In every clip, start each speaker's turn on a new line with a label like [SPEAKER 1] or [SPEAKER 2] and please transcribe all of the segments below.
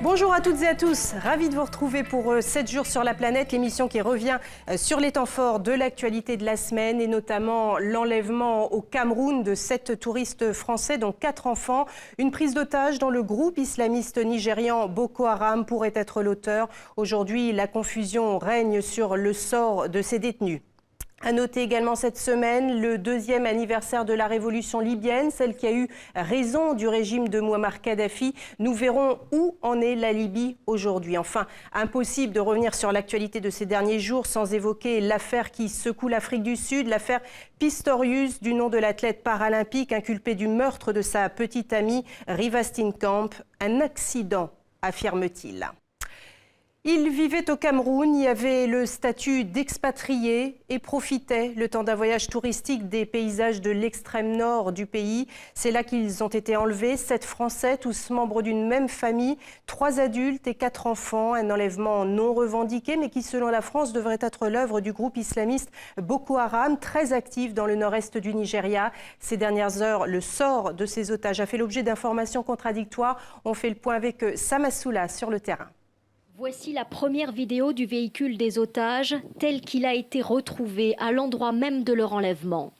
[SPEAKER 1] Bonjour à toutes et à tous, ravi de vous retrouver pour 7 jours sur la planète, l'émission qui revient sur les temps forts de l'actualité de la semaine et notamment l'enlèvement au Cameroun de 7 touristes français dont 4 enfants. Une prise d'otage dans le groupe islamiste nigérian Boko Haram pourrait être l'auteur. Aujourd'hui, la confusion règne sur le sort de ces détenus. À noter également cette semaine le 2e anniversaire de la révolution libyenne, celle qui a eu raison du régime de Mouammar Kadhafi. Nous verrons où en est la Libye aujourd'hui. Enfin, impossible de revenir sur l'actualité de ces derniers jours sans évoquer l'affaire qui secoue l'Afrique du Sud, l'affaire Pistorius, du nom de l'athlète paralympique inculpé du meurtre de sa petite amie Riva Steenkamp. Un accident, affirme-t-il. Il vivait au Cameroun, il y avait le statut d'expatrié et profitait, le temps d'un voyage touristique, des paysages de l'extrême nord du pays. C'est là qu'ils ont été enlevés, 7 Français, tous membres d'une même famille, 3 adultes et 4 enfants. Un enlèvement non revendiqué, mais qui, selon la France, devrait être l'œuvre du groupe islamiste Boko Haram, très actif dans le nord-est du Nigeria. Ces dernières heures, le sort de ces otages a fait l'objet d'informations contradictoires. On fait le point avec Sam Assoula sur le terrain.
[SPEAKER 2] Voici la première vidéo du véhicule des otages, tel qu'il a été retrouvé à l'endroit même de leur enlèvement.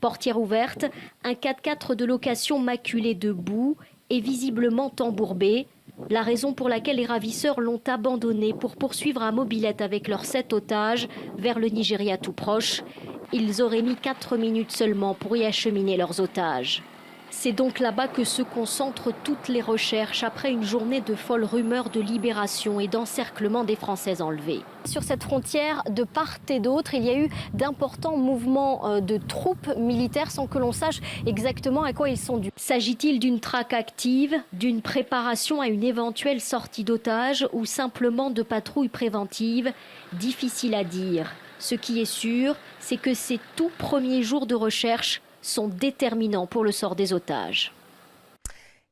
[SPEAKER 2] Portière ouverte, un 4x4 de location maculé de boue et visiblement embourbé. La raison pour laquelle les ravisseurs l'ont abandonné pour poursuivre à mobilette avec leurs 7 otages vers le Nigeria tout proche. Ils auraient mis 4 minutes seulement pour y acheminer leurs otages. C'est donc là-bas que se concentrent toutes les recherches après une journée de folles rumeurs de libération et d'encerclement des Français enlevés. Sur cette frontière, de part et d'autre, il y a eu d'importants mouvements de troupes militaires sans que l'on sache exactement à quoi ils sont dus. S'agit-il d'une traque active, d'une préparation à une éventuelle sortie d'otages ou simplement de patrouilles préventives? Difficile à dire. Ce qui est sûr, c'est que ces tout premiers jours de recherche sont déterminants pour le sort des otages.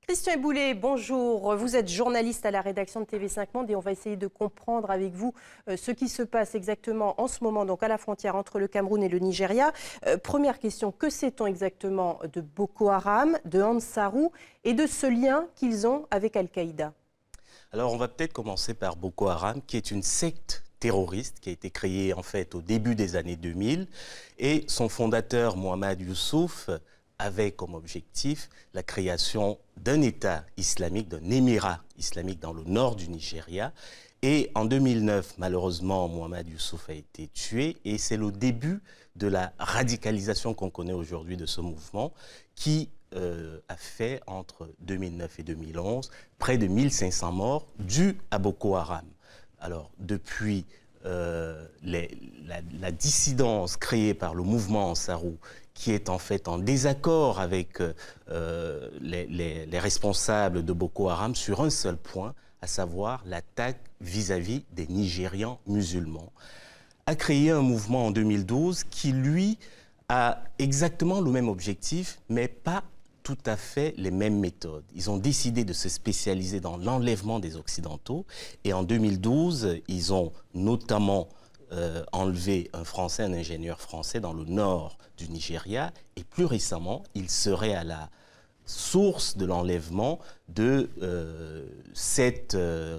[SPEAKER 1] Christian Éboulet, bonjour. Vous êtes journaliste à la rédaction de TV5 Monde et on va essayer de comprendre avec vous ce qui se passe exactement en ce moment, donc à la frontière entre le Cameroun et le Nigeria. Première question, que sait-on exactement de Boko Haram, de Ansarou et de ce lien qu'ils ont avec Al-Qaïda?
[SPEAKER 3] Alors on va peut-être commencer par Boko Haram, qui est une secte terroriste qui a été créée en fait au début des années 2000 et son fondateur Mohamed Youssouf avait comme objectif la création d'un État islamique, d'un émirat islamique dans le nord du Nigeria. Et en 2009, malheureusement, Mohamed Youssouf a été tué et c'est le début de la radicalisation qu'on connaît aujourd'hui de ce mouvement qui a fait entre 2009 et 2011 près de 1500 morts dus à Boko Haram. Alors, depuis la dissidence créée par le mouvement Ansarou, qui est en fait en désaccord avec les responsables de Boko Haram sur un seul point, à savoir l'attaque vis-à-vis des Nigérians musulmans, a créé un mouvement en 2012 qui, lui, a exactement le même objectif, mais pas tout à fait les mêmes méthodes. Ils ont décidé de se spécialiser dans l'enlèvement des Occidentaux et en 2012, ils ont notamment enlevé un Français, un ingénieur français dans le nord du Nigeria et plus récemment, ils seraient à la source de l'enlèvement de 7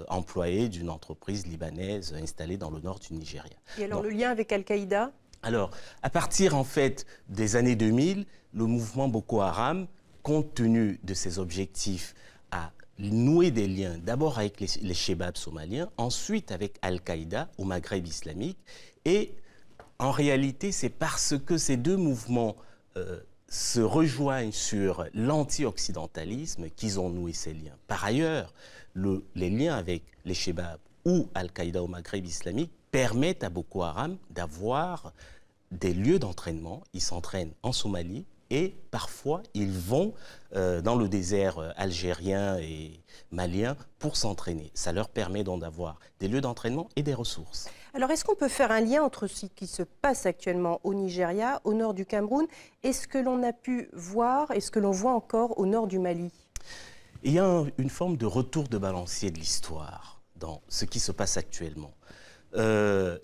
[SPEAKER 3] employés d'une entreprise libanaise installée dans le nord du Nigeria.
[SPEAKER 1] Et alors le lien avec Al-Qaïda? Alors,
[SPEAKER 3] à partir en fait des années 2000, le mouvement Boko Haram, compte tenu de ses objectifs, a noué des liens d'abord avec les Chebabs somaliens, ensuite avec Al-Qaïda au Maghreb islamique. Et en réalité, c'est parce que ces deux mouvements se rejoignent sur l'anti-occidentalisme qu'ils ont noué ces liens. Par ailleurs, les liens avec les Chebabs ou Al-Qaïda au Maghreb islamique permettent à Boko Haram d'avoir des lieux d'entraînement. Ils s'entraînent en Somalie et parfois ils vont dans le désert algérien et malien pour s'entraîner. Ça leur permet donc d'avoir des lieux d'entraînement et des ressources.
[SPEAKER 1] Alors est-ce qu'on peut faire un lien entre ce qui se passe actuellement au Nigeria, au nord du Cameroun, et ce que l'on a pu voir et ce que l'on voit encore au nord du Mali?
[SPEAKER 3] Il y a une forme de retour de balancier de l'histoire dans ce qui se passe actuellement. Le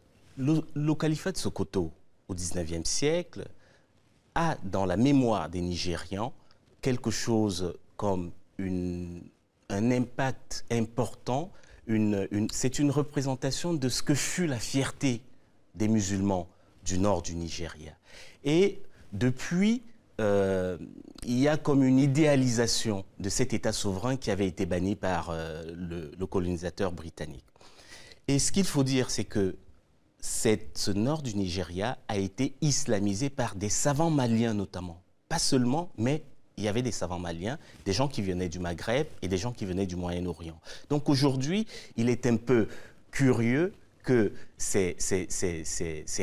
[SPEAKER 3] califat de Sokoto au XIXe siècle a dans la mémoire des Nigérians quelque chose comme un un impact important, c'est une représentation de ce que fut la fierté des musulmans du nord du Nigeria. Et depuis, il y a comme une idéalisation de cet État souverain qui avait été banni par le colonisateur britannique. Et ce qu'il faut dire, c'est que ce nord du Nigeria a été islamisé par des savants maliens notamment. Pas seulement, mais il y avait des savants maliens, des gens qui venaient du Maghreb et des gens qui venaient du Moyen-Orient. Donc aujourd'hui, il est un peu curieux que ces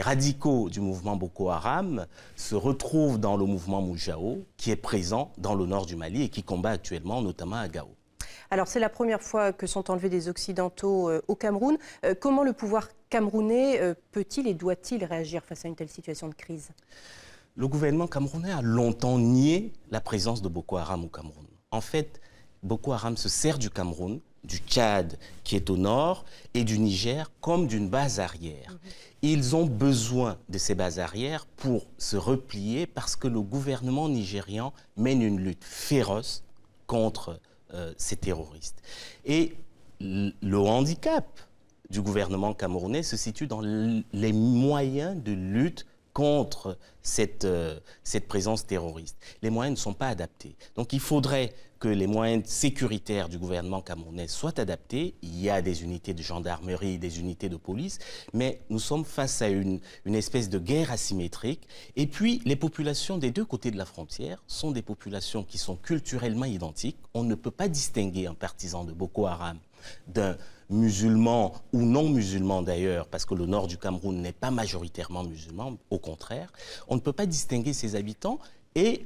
[SPEAKER 3] radicaux du mouvement Boko Haram se retrouvent dans le mouvement Moujao, qui est présent dans le nord du Mali et qui combat actuellement, notamment à Gao.
[SPEAKER 1] Alors, c'est la première fois que sont enlevés des Occidentaux au Cameroun. Comment le pouvoir camerounais peut-il et doit-il réagir face à une telle situation de crise ?
[SPEAKER 3] Le gouvernement camerounais a longtemps nié la présence de Boko Haram au Cameroun. En fait, Boko Haram se sert du Cameroun, du Tchad qui est au nord et du Niger comme d'une base arrière. Ils ont besoin de ces bases arrières pour se replier parce que le gouvernement nigérian mène une lutte féroce contre ces terroristes. Et le handicap du gouvernement camerounais se situe dans les moyens de lutte contre cette présence terroriste. Les moyens ne sont pas adaptés. Donc il faudrait que les moyens sécuritaires du gouvernement camerounais soient adaptés. Il y a des unités de gendarmerie, des unités de police, mais nous sommes face à une espèce de guerre asymétrique. Et puis, les populations des deux côtés de la frontière sont des populations qui sont culturellement identiques. On ne peut pas distinguer un partisan de Boko Haram d'un musulman ou non musulman d'ailleurs, parce que le nord du Cameroun n'est pas majoritairement musulman, au contraire. On ne peut pas distinguer ses habitants et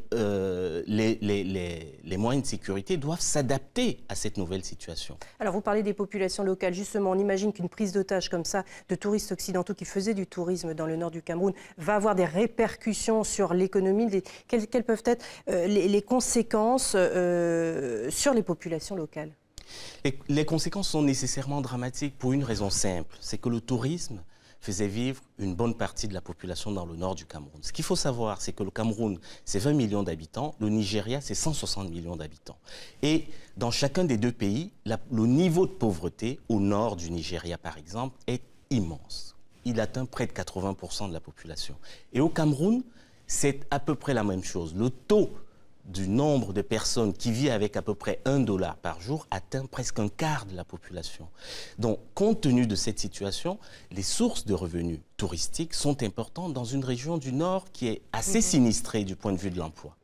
[SPEAKER 3] les moyens de sécurité doivent s'adapter à cette nouvelle situation. Alors
[SPEAKER 1] vous parlez des populations locales, justement, on imagine qu'une prise d'otage comme ça de touristes occidentaux qui faisaient du tourisme dans le nord du Cameroun va avoir des répercussions sur l'économie. Quelles peuvent être les conséquences sur les populations locales ?
[SPEAKER 3] Les conséquences sont nécessairement dramatiques pour une raison simple, c'est que le tourisme faisait vivre une bonne partie de la population dans le nord du Cameroun. Ce qu'il faut savoir, c'est que le Cameroun, c'est 20 millions d'habitants, le Nigeria, c'est 160 millions d'habitants. Et dans chacun des deux pays, le niveau de pauvreté au nord du Nigeria, par exemple, est immense. Il atteint près de 80% de la population. Et au Cameroun, c'est à peu près la même chose. Le taux du nombre de personnes qui vivent avec à peu près $1 par jour atteint presque un quart de la population. Donc, compte tenu de cette situation, les sources de revenus touristiques sont importantes dans une région du Nord qui est assez sinistrée du point de vue de l'emploi.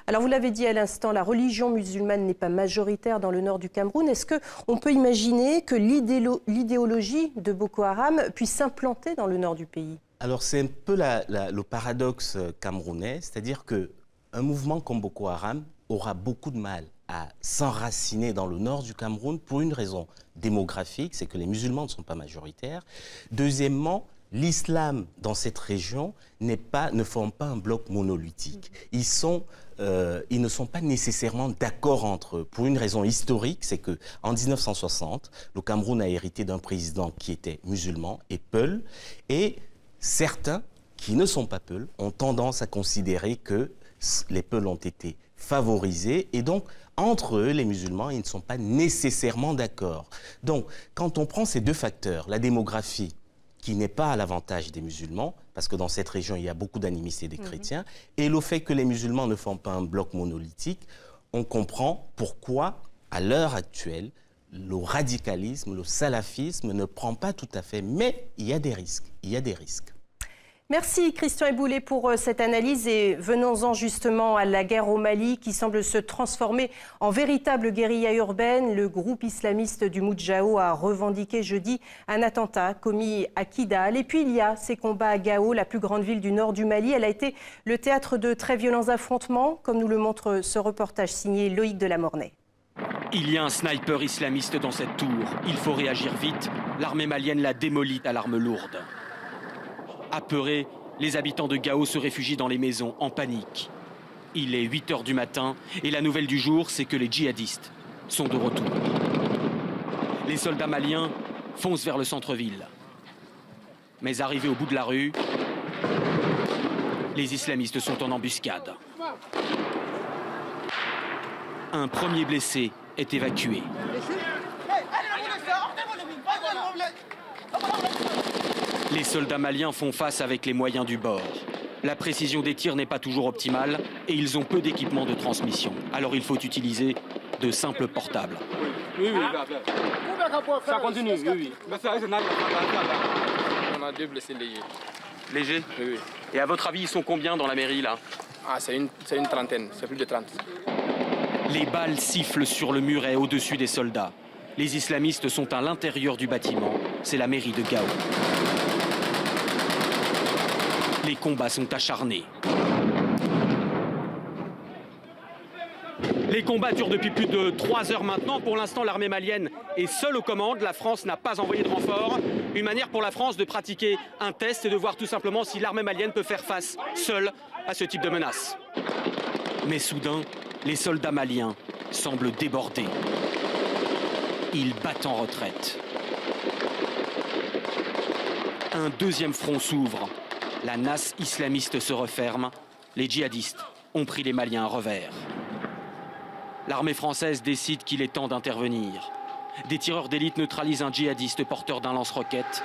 [SPEAKER 1] Alors, vous l'avez dit à l'instant, la religion musulmane n'est pas majoritaire dans le nord du Cameroun. Est-ce qu'on peut imaginer que l'idéologie de Boko Haram puisse s'implanter dans le nord du pays ?
[SPEAKER 3] Alors, c'est un peu le paradoxe camerounais, c'est-à-dire que un mouvement comme Boko Haram aura beaucoup de mal à s'enraciner dans le nord du Cameroun pour une raison démographique, c'est que les musulmans ne sont pas majoritaires. Deuxièmement, l'islam dans cette région ne forme pas un bloc monolithique. Ils ne sont pas nécessairement d'accord entre eux. Pour une raison historique, c'est qu'en 1960, le Cameroun a hérité d'un président qui était musulman et peul, et certains qui ne sont pas peuls ont tendance à considérer que les Peuls ont été favorisés et donc, entre eux, les musulmans, ils ne sont pas nécessairement d'accord. Donc, quand on prend ces deux facteurs, la démographie, qui n'est pas à l'avantage des musulmans, parce que dans cette région, il y a beaucoup d'animistes et des chrétiens, et le fait que les musulmans ne forment pas un bloc monolithique, on comprend pourquoi, à l'heure actuelle, le radicalisme, le salafisme ne prend pas tout à fait, mais il y a des risques, Merci
[SPEAKER 1] Christian Eboulé pour cette analyse et venons-en justement à la guerre au Mali qui semble se transformer en véritable guérilla urbaine. Le groupe islamiste du Moujao a revendiqué jeudi un attentat commis à Kidal. Et puis il y a ces combats à Gao, la plus grande ville du nord du Mali. Elle a été le théâtre de très violents affrontements, comme nous le montre ce reportage signé Loïc Delamornay.
[SPEAKER 4] Il y a un sniper islamiste dans cette tour. Il faut réagir vite. L'armée malienne l'a démolie à l'arme lourde. Apeurés, les habitants de Gao se réfugient dans les maisons en panique. Il est 8 h du matin et la nouvelle du jour, c'est que les djihadistes sont de retour. Les soldats maliens foncent vers le centre-ville. Mais arrivés au bout de la rue, les islamistes sont en embuscade. Un premier blessé est évacué. Les soldats maliens font face avec les moyens du bord. La précision des tirs n'est pas toujours optimale et ils ont peu d'équipement de transmission. Alors il faut utiliser de simples portables.
[SPEAKER 5] Oui, ça continue, oui. On a 2 blessés légers.
[SPEAKER 4] Légers ?
[SPEAKER 5] Oui.
[SPEAKER 4] Et à votre avis, ils sont combien dans la mairie là ?
[SPEAKER 5] Ah, c'est une trentaine, c'est plus de 30.
[SPEAKER 4] Les balles sifflent sur le muret au-dessus des soldats. Les islamistes sont à l'intérieur du bâtiment. C'est la mairie de Gao. Les combats sont acharnés. Les combats durent depuis plus de 3 heures maintenant. Pour l'instant, l'armée malienne est seule aux commandes. La France n'a pas envoyé de renfort. Une manière pour la France de pratiquer un test et de voir tout simplement si l'armée malienne peut faire face seule à ce type de menace. Mais soudain, les soldats maliens semblent débordés. Ils battent en retraite. Un deuxième front s'ouvre. La nasse islamiste se referme. Les djihadistes ont pris les Maliens à revers. L'armée française décide qu'il est temps d'intervenir. Des tireurs d'élite neutralisent un djihadiste porteur d'un lance-roquette.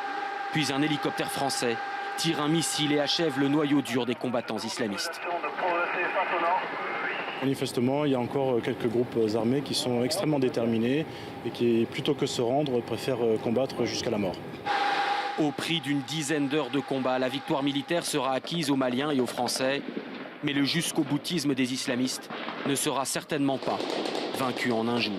[SPEAKER 4] Puis un hélicoptère français tire un missile et achève le noyau dur des combattants islamistes.
[SPEAKER 6] Manifestement, il y a encore quelques groupes armés qui sont extrêmement déterminés et qui, plutôt que se rendre, préfèrent combattre jusqu'à la mort.
[SPEAKER 4] Au prix d'une dizaine d'heures de combat, la victoire militaire sera acquise aux Maliens et aux Français. Mais le jusqu'au-boutisme des islamistes ne sera certainement pas vaincu en un jour.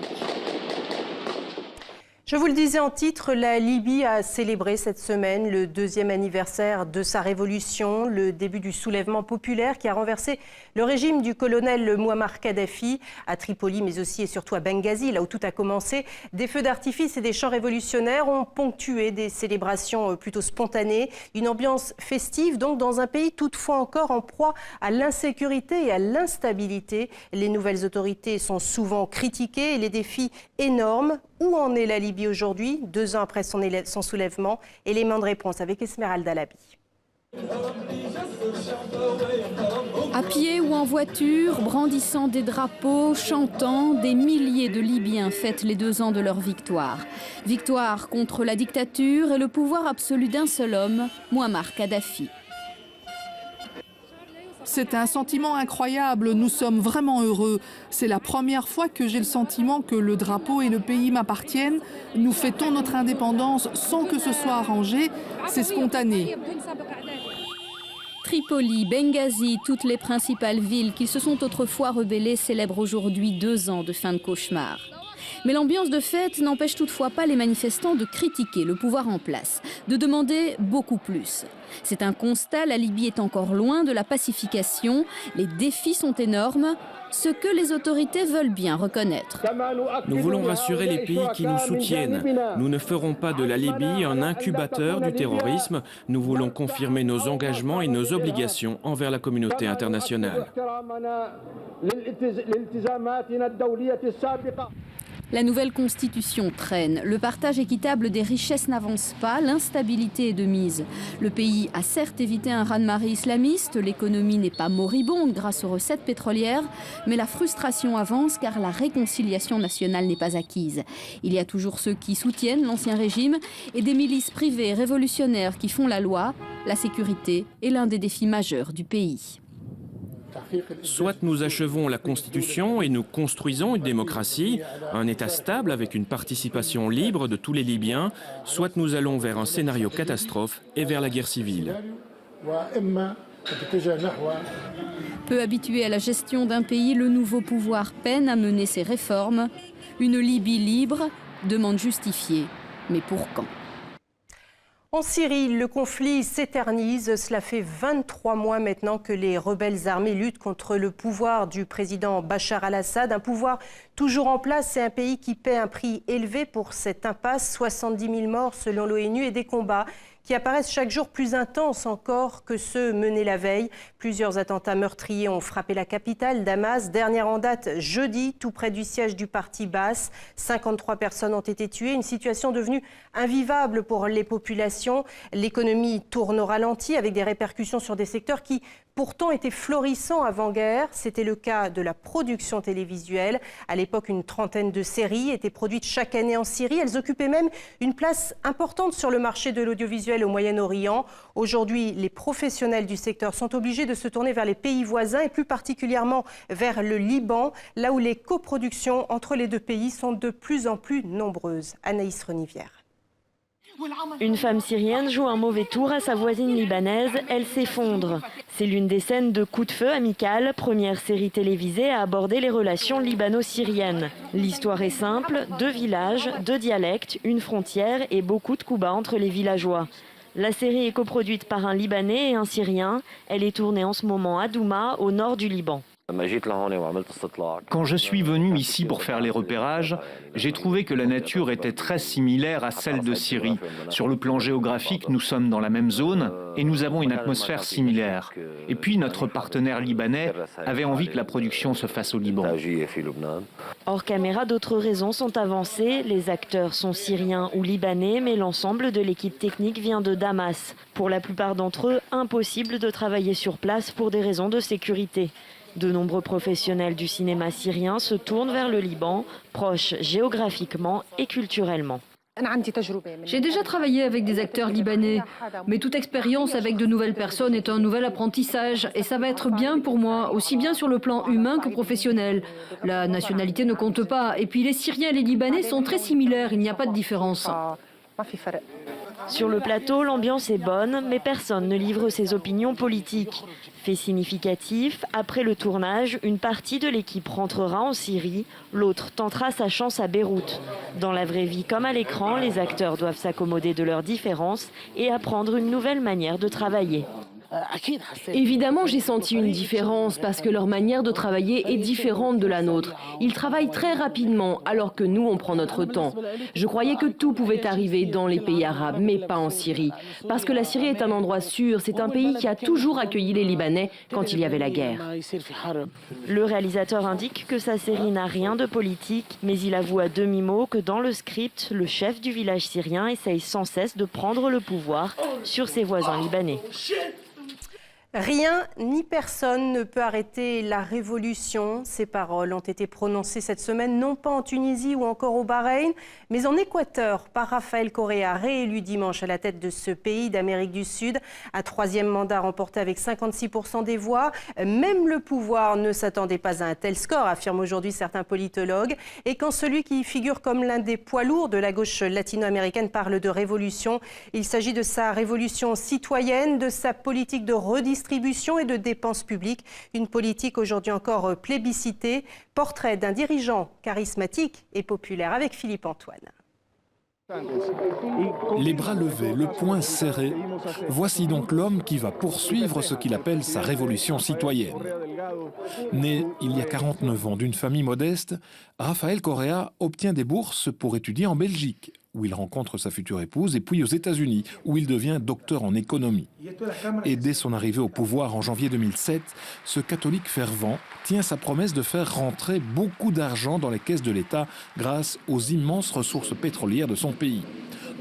[SPEAKER 1] Je vous le disais en titre, la Libye a célébré cette semaine le 2e anniversaire de sa révolution, le début du soulèvement populaire qui a renversé le régime du colonel Mouammar Kadhafi à Tripoli, mais aussi et surtout à Benghazi, là où tout a commencé. Des feux d'artifice et des chants révolutionnaires ont ponctué des célébrations plutôt spontanées. Une ambiance festive, donc, dans un pays toutefois encore en proie à l'insécurité et à l'instabilité. Les nouvelles autorités sont souvent critiquées et les défis énormes. Où en est la Libye aujourd'hui, 2 ans après son soulèvement? Élément de réponse avec Esmeralda Labi.
[SPEAKER 7] À pied ou en voiture, brandissant des drapeaux, chantant, des milliers de Libyens fêtent les 2 ans de leur victoire. Victoire contre la dictature et le pouvoir absolu d'un seul homme, Mouammar Kadhafi.
[SPEAKER 8] C'est un sentiment incroyable, nous sommes vraiment heureux. C'est la première fois que j'ai le sentiment que le drapeau et le pays m'appartiennent. Nous fêtons notre indépendance sans que ce soit arrangé, c'est spontané.
[SPEAKER 7] Tripoli, Benghazi, toutes les principales villes qui se sont autrefois rebellées célèbrent aujourd'hui 2 ans de fin de cauchemar. Mais l'ambiance de fête n'empêche toutefois pas les manifestants de critiquer le pouvoir en place, de demander beaucoup plus. C'est un constat, la Libye est encore loin de la pacification, les défis sont énormes, ce que les autorités veulent bien reconnaître.
[SPEAKER 9] Nous voulons rassurer les pays qui nous soutiennent. Nous ne ferons pas de la Libye un incubateur du terrorisme. Nous voulons confirmer nos engagements et nos obligations envers la communauté internationale.
[SPEAKER 7] La nouvelle constitution traîne. Le partage équitable des richesses n'avance pas, l'instabilité est de mise. Le pays a certes évité un raz-de-marée islamiste, l'économie n'est pas moribonde grâce aux recettes pétrolières, mais la frustration avance car la réconciliation nationale n'est pas acquise. Il y a toujours ceux qui soutiennent l'ancien régime et des milices privées révolutionnaires qui font la loi. La sécurité est l'un des défis majeurs du pays.
[SPEAKER 9] Soit nous achevons la Constitution et nous construisons une démocratie, un État stable avec une participation libre de tous les Libyens, soit nous allons vers un scénario catastrophe et vers la guerre civile.
[SPEAKER 7] Peu habitué à la gestion d'un pays, le nouveau pouvoir peine à mener ses réformes. Une Libye libre, demande justifiée. Mais pour quand ?
[SPEAKER 1] En Syrie, le conflit s'éternise. Cela fait 23 mois maintenant que les rebelles armés luttent contre le pouvoir du président Bachar al-Assad. Un pouvoir toujours en place, c'est un pays qui paie un prix élevé pour cette impasse. 70 000 morts selon l'ONU et des combats qui apparaissent chaque jour plus intenses encore que ceux menés la veille. Plusieurs attentats meurtriers ont frappé la capitale, Damas. Dernière en date, jeudi, tout près du siège du parti Baas. 53 personnes ont été tuées. Une situation devenue invivable pour les populations. L'économie tourne au ralenti avec des répercussions sur des secteurs qui pourtant était florissant avant-guerre. C'était le cas de la production télévisuelle. À l'époque, une trentaine de séries étaient produites chaque année en Syrie. Elles occupaient même une place importante sur le marché de l'audiovisuel au Moyen-Orient. Aujourd'hui, les professionnels du secteur sont obligés de se tourner vers les pays voisins et plus particulièrement vers le Liban, là où les coproductions entre les deux pays sont de plus en plus nombreuses. Anaïs Renivière.
[SPEAKER 10] Une femme syrienne joue un mauvais tour à sa voisine libanaise, elle s'effondre. C'est l'une des scènes de Coup de feu amical, première série télévisée à aborder les relations libano-syriennes. L'histoire est simple, 2 villages, 2 dialectes, une frontière et beaucoup de coups bas entre les villageois. La série est coproduite par un Libanais et un Syrien. Elle est tournée en ce moment à Douma, au nord du Liban.
[SPEAKER 11] Quand je suis venu ici pour faire les repérages, j'ai trouvé que la nature était très similaire à celle de Syrie. Sur le plan géographique, nous sommes dans la même zone et nous avons une atmosphère similaire. Et puis notre partenaire libanais avait envie que la production se fasse au Liban.
[SPEAKER 10] Hors caméra, d'autres raisons sont avancées. Les acteurs sont syriens ou libanais, mais l'ensemble de l'équipe technique vient de Damas. Pour la plupart d'entre eux, impossible de travailler sur place pour des raisons de sécurité. De nombreux professionnels du cinéma syrien se tournent vers le Liban, proche géographiquement et culturellement.
[SPEAKER 12] J'ai déjà travaillé avec des acteurs libanais, mais toute expérience avec de nouvelles personnes est un nouvel apprentissage et ça va être bien pour moi, aussi bien sur le plan humain que professionnel. La nationalité ne compte pas et puis les Syriens et les Libanais sont très similaires, il n'y a pas de différence.
[SPEAKER 10] Sur le plateau, l'ambiance est bonne, mais personne ne livre ses opinions politiques. Fait significatif, après le tournage, une partie de l'équipe rentrera en Syrie, l'autre tentera sa chance à Beyrouth. Dans la vraie vie comme à l'écran, les acteurs doivent s'accommoder de leurs différences et apprendre une nouvelle manière de travailler.
[SPEAKER 12] Évidemment, j'ai senti une différence parce que leur manière de travailler est différente de la nôtre. Ils travaillent très rapidement alors que nous, on prend notre temps. Je croyais que tout pouvait arriver dans les pays arabes, mais pas en Syrie. Parce que la Syrie est un endroit sûr, c'est un pays qui a toujours accueilli les Libanais quand il y avait la guerre.
[SPEAKER 10] Le réalisateur indique que sa série n'a rien de politique, mais il avoue à demi-mot que dans le script, le chef du village syrien essaye sans cesse de prendre le pouvoir sur ses voisins libanais.
[SPEAKER 1] Rien ni personne ne peut arrêter la révolution. Ces paroles ont été prononcées cette semaine, non pas en Tunisie ou encore au Bahreïn, mais en Équateur, par Rafael Correa, réélu dimanche à la tête de ce pays d'Amérique du Sud. Un 3e mandat remporté avec 56% des voix. Même le pouvoir ne s'attendait pas à un tel score, affirment aujourd'hui certains politologues. Et quand celui qui figure comme l'un des poids lourds de la gauche latino-américaine parle de révolution, il s'agit de sa révolution citoyenne, de sa politique de redistribution et de dépenses publiques, une politique aujourd'hui encore plébiscitée. Portrait d'un dirigeant charismatique et populaire avec Philippe Antoine.
[SPEAKER 13] Les bras levés, le poing serré, voici donc l'homme qui va poursuivre ce qu'il appelle sa révolution citoyenne. Né il y a 49 ans d'une famille modeste, Rafael Correa obtient des bourses pour étudier en Belgique, où il rencontre sa future épouse, et puis aux États-Unis, où il devient docteur en économie. Et dès son arrivée au pouvoir en janvier 2007, ce catholique fervent tient sa promesse de faire rentrer beaucoup d'argent dans les caisses de l'État grâce aux immenses ressources pétrolières de son pays.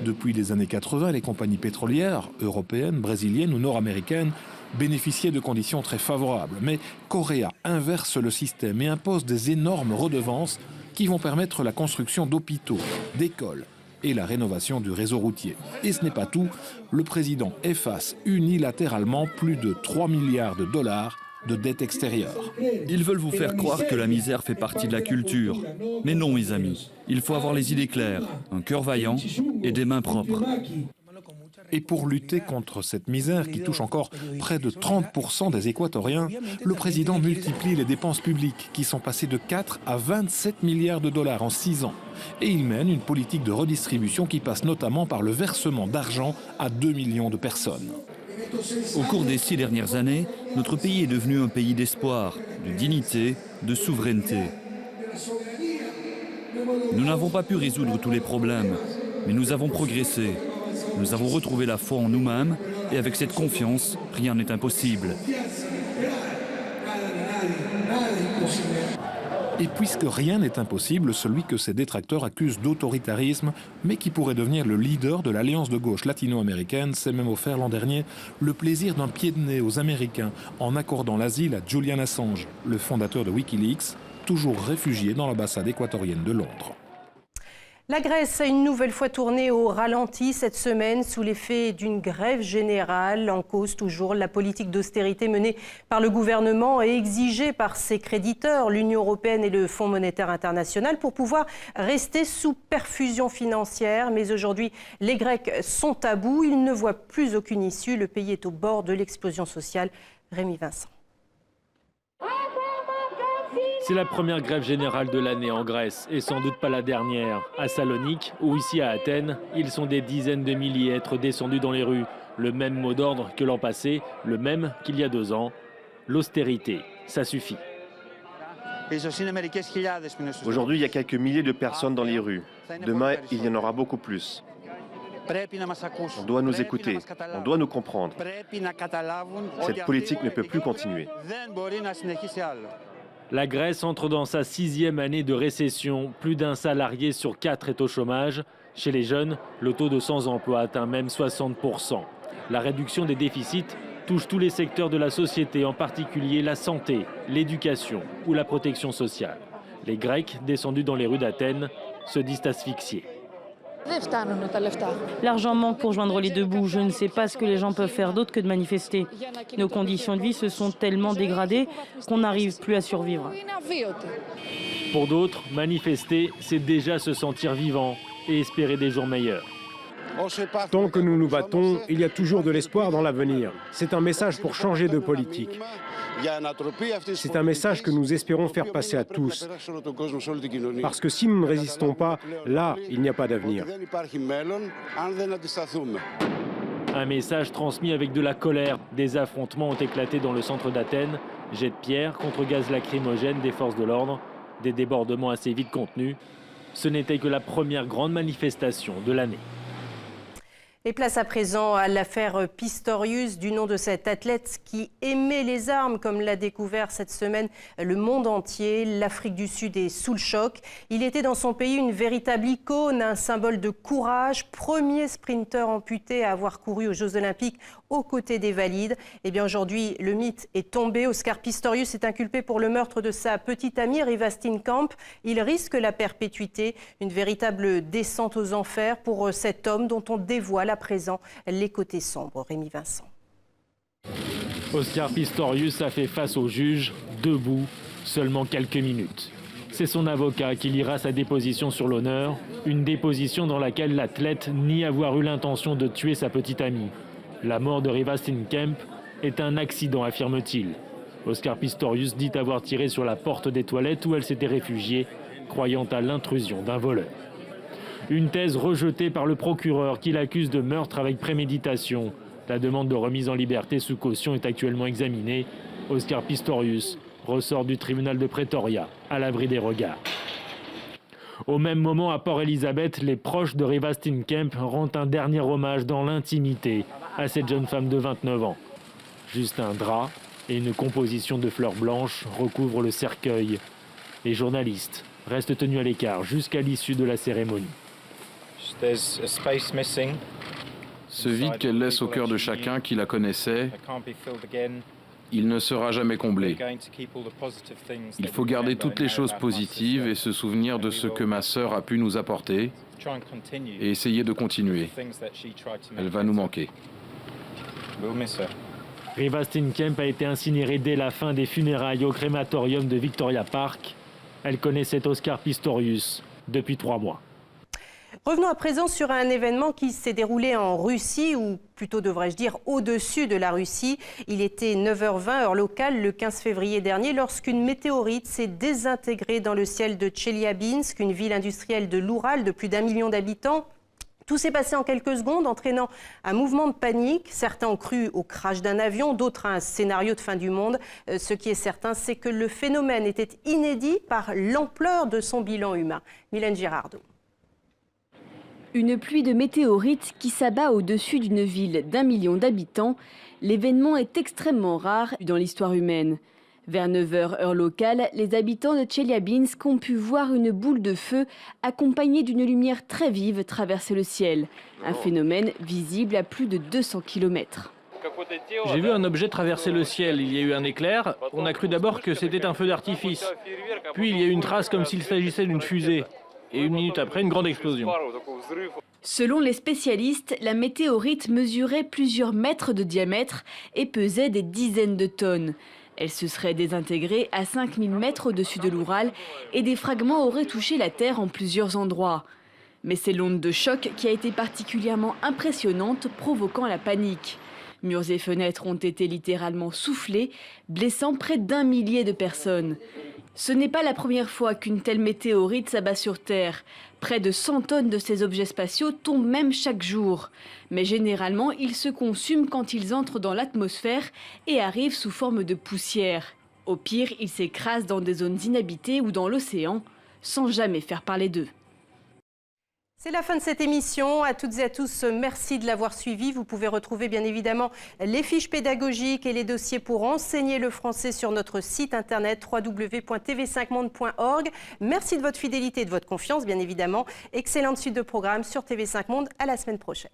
[SPEAKER 13] Depuis les années 80, les compagnies pétrolières, européennes, brésiliennes ou nord-américaines, bénéficiaient de conditions très favorables. Mais Correa inverse le système et impose des énormes redevances qui vont permettre la construction d'hôpitaux, d'écoles et la rénovation du réseau routier. Et ce n'est pas tout, le président efface unilatéralement plus de 3 milliards de dollars de dette extérieure.
[SPEAKER 14] Ils veulent vous faire croire que la misère fait partie de la culture. Mais non, mes amis, il faut avoir les idées claires, un cœur vaillant et des mains propres.
[SPEAKER 13] Et pour lutter contre cette misère qui touche encore près de 30% des Équatoriens, le président multiplie les dépenses publiques qui sont passées de 4 à 27 milliards de dollars en 6 ans. Et il mène une politique de redistribution qui passe notamment par le versement d'argent à 2 millions de personnes.
[SPEAKER 14] Au cours des 6 dernières années, notre pays est devenu un pays d'espoir, de dignité, de souveraineté. Nous n'avons pas pu résoudre tous les problèmes, mais nous avons progressé. Nous avons retrouvé la foi en nous-mêmes et avec cette confiance, rien n'est impossible.
[SPEAKER 13] Et puisque rien n'est impossible, celui que ses détracteurs accusent d'autoritarisme, mais qui pourrait devenir le leader de l'alliance de gauche latino-américaine, s'est même offert l'an dernier le plaisir d'un pied de nez aux Américains en accordant l'asile à Julian Assange, le fondateur de Wikileaks, toujours réfugié dans l'ambassade équatorienne de Londres.
[SPEAKER 1] La Grèce a une nouvelle fois tourné au ralenti cette semaine sous l'effet d'une grève générale. En cause toujours la politique d'austérité menée par le gouvernement et exigée par ses créditeurs, l'Union européenne et le Fonds monétaire international, pour pouvoir rester sous perfusion financière. Mais aujourd'hui, les Grecs sont à bout. Ils ne voient plus aucune issue. Le pays est au bord de l'explosion sociale. Rémi Vincent.
[SPEAKER 15] C'est la première grève générale de l'année en Grèce et sans doute pas la dernière. À Salonique ou ici à Athènes, ils sont des dizaines de milliers à être descendus dans les rues. Le même mot d'ordre que l'an passé, le même qu'il y a 2 ans. L'austérité, ça suffit.
[SPEAKER 16] Aujourd'hui, il y a quelques milliers de personnes dans les rues. Demain, il y en aura beaucoup plus. On doit nous écouter, on doit nous comprendre. Cette politique ne peut plus continuer.
[SPEAKER 15] La Grèce entre dans sa 6e année de récession. Plus d'un salarié sur 4 est au chômage. Chez les jeunes, le taux de sans-emploi atteint même 60%. La réduction des déficits touche tous les secteurs de la société, en particulier la santé, l'éducation ou la protection sociale. Les Grecs, descendus dans les rues d'Athènes, se disent asphyxiés.
[SPEAKER 17] L'argent manque pour joindre les deux bouts. Je ne sais pas ce que les gens peuvent faire d'autre que de manifester. Nos conditions de vie se sont tellement dégradées qu'on n'arrive plus à survivre.
[SPEAKER 15] Pour d'autres, manifester, c'est déjà se sentir vivant et espérer des jours meilleurs.
[SPEAKER 18] Tant que nous nous battons, il y a toujours de l'espoir dans l'avenir. C'est un message pour changer de politique. C'est un message que nous espérons faire passer à tous. Parce que si nous ne résistons pas, là, il n'y a pas d'avenir.
[SPEAKER 15] Un message transmis avec de la colère. Des affrontements ont éclaté dans le centre d'Athènes. Jets de pierre contre gaz lacrymogène des forces de l'ordre. Des débordements assez vite contenus. Ce n'était que la première grande manifestation de l'année.
[SPEAKER 1] Et place à présent à l'affaire Pistorius, du nom de cet athlète qui aimait les armes, comme l'a découvert cette semaine le monde entier. L'Afrique du Sud est sous le choc. Il était dans son pays une véritable icône, un symbole de courage, premier sprinter amputé à avoir couru aux Jeux Olympiques aux côtés des valides. Et bien aujourd'hui, le mythe est tombé. Oscar Pistorius est inculpé pour le meurtre de sa petite amie Reeva Steenkamp. Il risque la perpétuité, une véritable descente aux enfers pour cet homme dont on dévoile à présent les côtés sombres. Rémi Vincent.
[SPEAKER 15] Oscar Pistorius a fait face au juge, debout, seulement quelques minutes. C'est son avocat qui lira sa déposition sur l'honneur, une déposition dans laquelle l'athlète nie avoir eu l'intention de tuer sa petite amie. La mort de Reeva Steenkamp est un accident, affirme-t-il. Oscar Pistorius dit avoir tiré sur la porte des toilettes où elle s'était réfugiée, croyant à l'intrusion d'un voleur. Une thèse rejetée par le procureur qui l'accuse de meurtre avec préméditation. La demande de remise en liberté sous caution est actuellement examinée. Oscar Pistorius ressort du tribunal de Pretoria, à l'abri des regards. Au même moment, à Port-Elizabeth, les proches de Reeva Steenkamp rendent un dernier hommage dans l'intimité à cette jeune femme de 29 ans. Juste un drap et une composition de fleurs blanches recouvrent le cercueil. Les journalistes restent tenus à l'écart jusqu'à l'issue de la cérémonie.
[SPEAKER 19] Ce vide qu'elle laisse au cœur de chacun qui la connaissait, il ne sera jamais comblé. Il faut garder toutes les choses positives et se souvenir de ce que ma sœur a pu nous apporter et essayer de continuer. Elle va nous manquer.
[SPEAKER 15] Reeva Steenkamp a été incinérée dès la fin des funérailles au crématorium de Victoria Park. Elle connaissait Oscar Pistorius depuis 3 mois.
[SPEAKER 1] Revenons à présent sur un événement qui s'est déroulé en Russie, ou plutôt devrais-je dire au-dessus de la Russie. Il était 9h20 heure locale le 15 février dernier lorsqu'une météorite s'est désintégrée dans le ciel de Tcheliabinsk, une ville industrielle de l'Oural de plus d'1 million d'habitants. Tout s'est passé en quelques secondes, entraînant un mouvement de panique. Certains ont cru au crash d'un avion, d'autres à un scénario de fin du monde. Ce qui est certain, c'est que le phénomène était inédit par l'ampleur de son bilan humain. Mylène Girardot.
[SPEAKER 12] Une pluie de météorites qui s'abat au-dessus d'une ville d'1 million d'habitants. L'événement est extrêmement rare dans l'histoire humaine. Vers 9h heure locale, les habitants de Tcheliabinsk ont pu voir une boule de feu accompagnée d'une lumière très vive traverser le ciel. Un phénomène visible à plus de 200 km.
[SPEAKER 20] J'ai vu un objet traverser le ciel, il y a eu un éclair, on a cru d'abord que c'était un feu d'artifice. Puis il y a eu une trace comme s'il s'agissait d'une fusée. Et 1 minute après, une grande explosion.
[SPEAKER 12] Selon les spécialistes, la météorite mesurait plusieurs mètres de diamètre et pesait des dizaines de tonnes. Elle se serait désintégrée à 5000 mètres au-dessus de l'Oural et des fragments auraient touché la Terre en plusieurs endroits. Mais c'est l'onde de choc qui a été particulièrement impressionnante, provoquant la panique. Murs et fenêtres ont été littéralement soufflés, blessant près d'1 millier de personnes. Ce n'est pas la première fois qu'une telle météorite s'abat sur Terre. Près de 100 tonnes de ces objets spatiaux tombent même chaque jour. Mais généralement, ils se consument quand ils entrent dans l'atmosphère et arrivent sous forme de poussière. Au pire, ils s'écrasent dans des zones inhabitées ou dans l'océan, sans jamais faire parler d'eux.
[SPEAKER 1] C'est la fin de cette émission. À toutes et à tous, merci de l'avoir suivi. Vous pouvez retrouver bien évidemment les fiches pédagogiques et les dossiers pour enseigner le français sur notre site internet www.tv5monde.org. Merci de votre fidélité et de votre confiance, bien évidemment. Excellente suite de programme sur TV5 Monde. À la semaine prochaine.